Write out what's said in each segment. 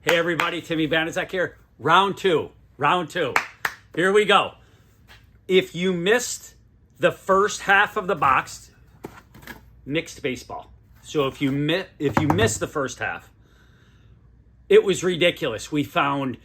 Hey everybody, Tim Banazek here. Round two. Here we go. If you missed the first half of the box, mixed baseball. So if you missed the first half, it was ridiculous. We found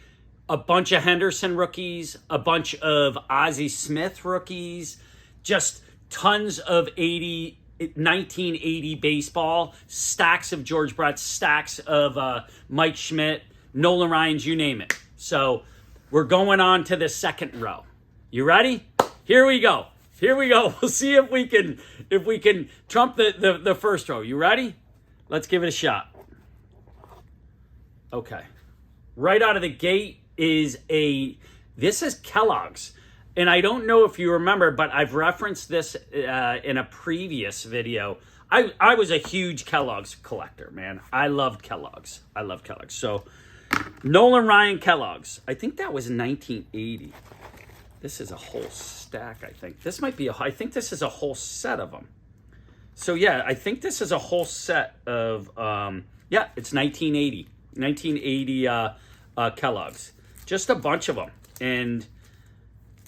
a bunch of Henderson rookies, a bunch of Ozzie Smith rookies, just tons of 1980 baseball, stacks of George Brett, stacks of Mike Schmidt, Nolan Ryan's, you name it. So we're going on to the second row. You ready? Here we go. We'll see if we can trump the first row. You ready? Let's give it a shot. Okay. Right out of the gate this is Kellogg's. And I don't know if you remember, but I've referenced this in a previous video. I was a huge Kellogg's collector, man. I loved Kellogg's. So, Nolan Ryan Kellogg's. I think that was 1980. This is a whole stack, I think. I think this is a whole set of them. So, yeah, I think this is a whole set of, it's 1980. 1980 Kellogg's. Just a bunch of them. And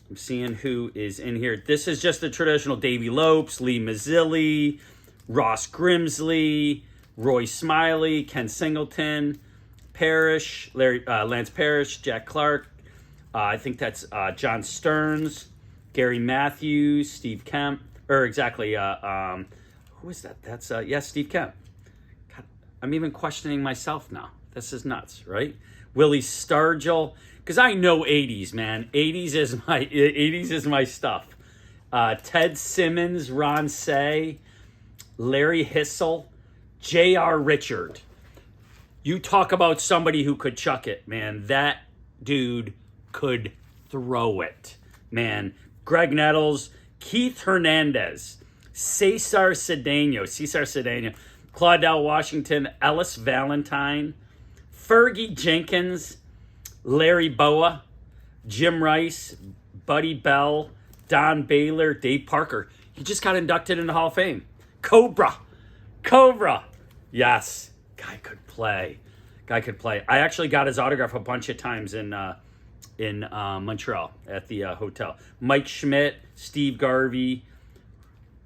I'm seeing who is in here. This is just the traditional Davy Lopes, Lee Mazzilli, Ross Grimsley, Roy Smiley, Ken Singleton, Parrish, Lance Parrish, Jack Clark. I think that's John Stearns, Gary Matthews, Steve Kemp. Who is that? That's Steve Kemp. God, I'm even questioning myself now. This is nuts, right? Willie Stargell. Because I know 80s, man. 80s is my stuff. Ted Simmons, Ron Say, Larry Hissel, J.R. Richard. You talk about somebody who could chuck it, man. That dude could throw it, man. Greg Nettles, Keith Hernandez, Cesar Cedeno, Claudel Washington, Ellis Valentine, Fergie Jenkins, Larry Boa, Jim Rice, Buddy Bell, Don Baylor, Dave Parker. He just got inducted into the Hall of Fame. Cobra. Yes. Guy could play. I actually got his autograph a bunch of times in Montreal at the hotel. Mike Schmidt, Steve Garvey,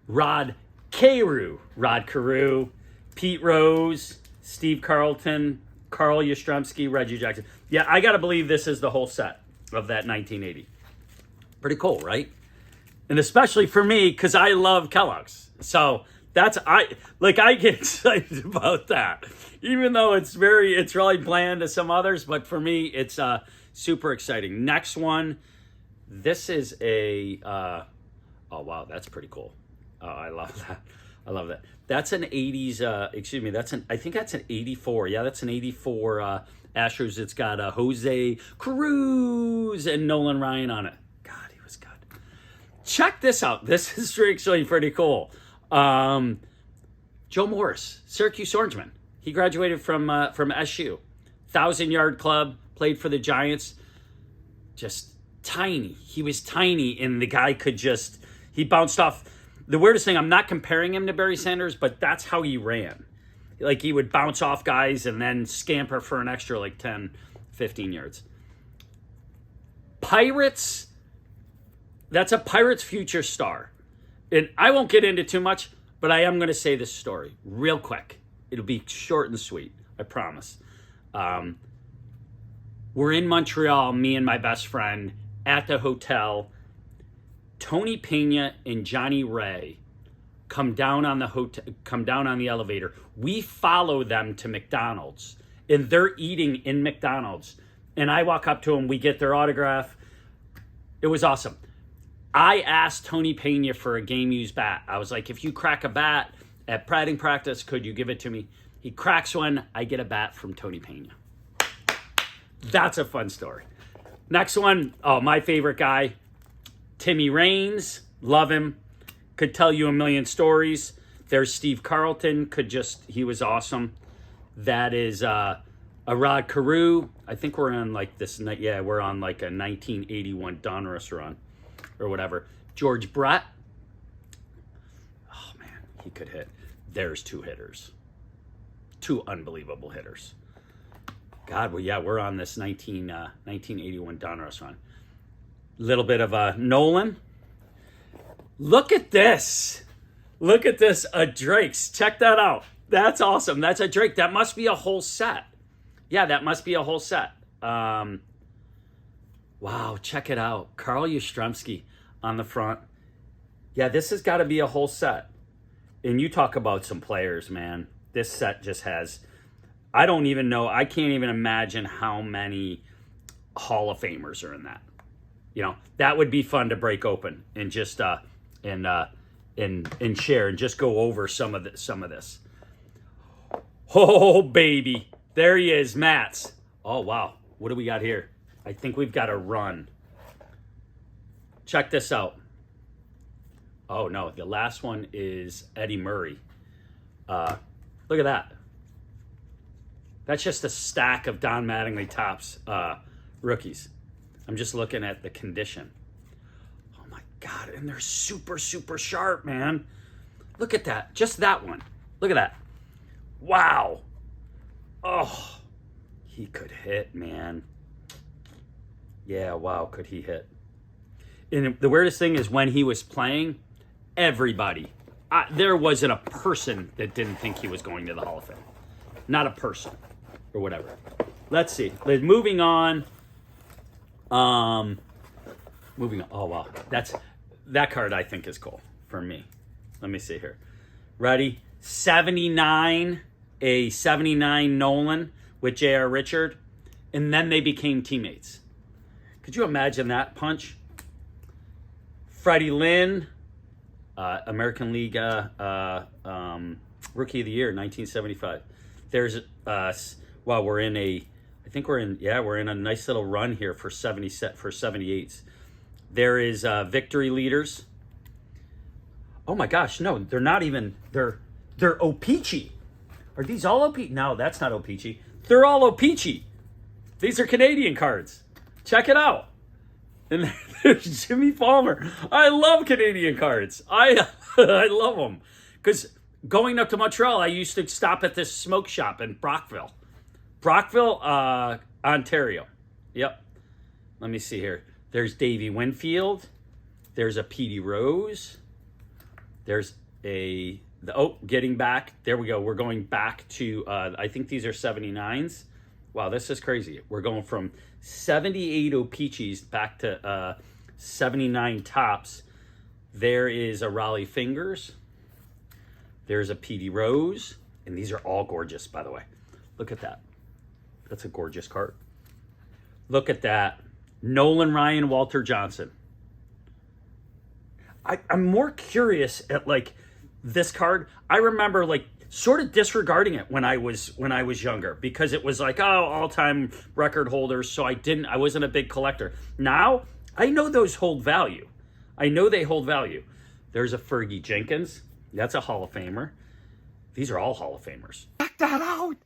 Rod Carew, Pete Rose, Steve Carlton, Carl Yastrzemski, Reggie Jackson. Yeah, I got to believe this is the whole set of that 1980. Pretty cool, right? And especially for me, because I love Kellogg's. So I get excited about that. Even though it's really bland to some others, but for me, it's super exciting. Next one, this is oh wow, that's pretty cool. Oh, I love that. That's an 80s, I think that's an 84. Yeah, that's an 84 Astros. It's got Jose Cruz and Nolan Ryan on it. God, he was good. Check this out. This is actually pretty cool. Joe Morris, Syracuse Orangeman. He graduated from SU. 1,000-yard club, played for the Giants. Just tiny. He was tiny, and the guy he bounced off. The weirdest thing, I'm not comparing him to Barry Sanders, but that's how he ran. Like, he would bounce off guys and then scamper for an extra 10, 15 yards. Pirates, that's a Pirates future star. And I won't get into too much, but I am going to say this story real quick. It'll be short and sweet, I promise. We're in Montreal, me and my best friend, at the hotel. Tony Pena and Johnny Ray come down on the elevator. We follow them to McDonald's, and they're eating in McDonald's. And I walk up to them. We get their autograph. It was awesome. I asked Tony Pena for a game-used bat. I was like, if you crack a bat at batting practice, could you give it to me? He cracks one. I get a bat from Tony Pena. That's a fun story. Next one, my favorite guy, Timmy Raines, love him, could tell you a million stories. There's Steve Carlton, he was awesome. That is a Rod Carew. I think we're on we're on a 1981 Donruss run or whatever. George Brett. Oh man, he could hit. There's two hitters. Two unbelievable hitters. God, well, yeah, we're on this 1981 Donruss run. Little bit of Nolan. Look at this. Look at this, a Drake's. Check that out. That's awesome. That's a Drake. That must be a whole set. Yeah, that must be a whole set. Wow, check it out. Carl Yastrzemski on the front. Yeah, this has got to be a whole set. And you talk about some players, man. This set just has, I don't even know, I can't even imagine how many Hall of Famers are in that. You know, that would be fun to break open and just and share and just go over some of this. Oh baby, there he is, Mats. Oh wow, what do we got here? I think we've got a run. Check this out. Oh no, the last one is Eddie Murray. Look at that. That's just a stack of Don Mattingly Topps rookies. I'm just looking at the condition. Oh my God, and they're super, super sharp, man. Look at that, just that one. Look at that. Wow. Oh, he could hit, man. Yeah, wow, could he hit. And the weirdest thing is when he was playing, everybody, there wasn't a person that didn't think he was going to the Hall of Fame. Not a person or whatever. Let's see. Moving on. Moving on. Oh, wow. That card I think is cool for me. Let me see here. Ready? 79. A 79 Nolan with J.R. Richard. And then they became teammates. Could you imagine that punch? Freddie Lynn, American League Rookie of the Year, 1975. There's well, we're in a nice little run here for 78s. There is victory leaders. Oh my gosh, no, they're not even. They're O-Pee-Chee. Are these all O-Pee-Chee? No, that's not O-Pee-Chee. They're all O-Pee-Chee. These are Canadian cards. Check it out. And there's Jimmy Palmer. I love Canadian cards. I love them. Because going up to Montreal, I used to stop at this smoke shop in Brockville. Ontario. Yep. Let me see here. There's Davey Winfield. There's a Petey Rose. There's getting back. There we go. We're going back to, I think these are 79s. Wow, this is crazy. We're going from 78 O-Pee-Chees back to 79 Topps. There is a Raleigh Fingers. There's a Petey Rose. And these are all gorgeous, by the way. Look at that. That's a gorgeous card. Look at that. Nolan Ryan, Walter Johnson. I'm more curious at like this card. I remember like sort of disregarding it when I was younger because it was like, oh, all-time record holders. So I wasn't a big collector. Now I know those hold value. I know they hold value. There's a Fergie Jenkins. That's a Hall of Famer. These are all Hall of Famers. Check that out.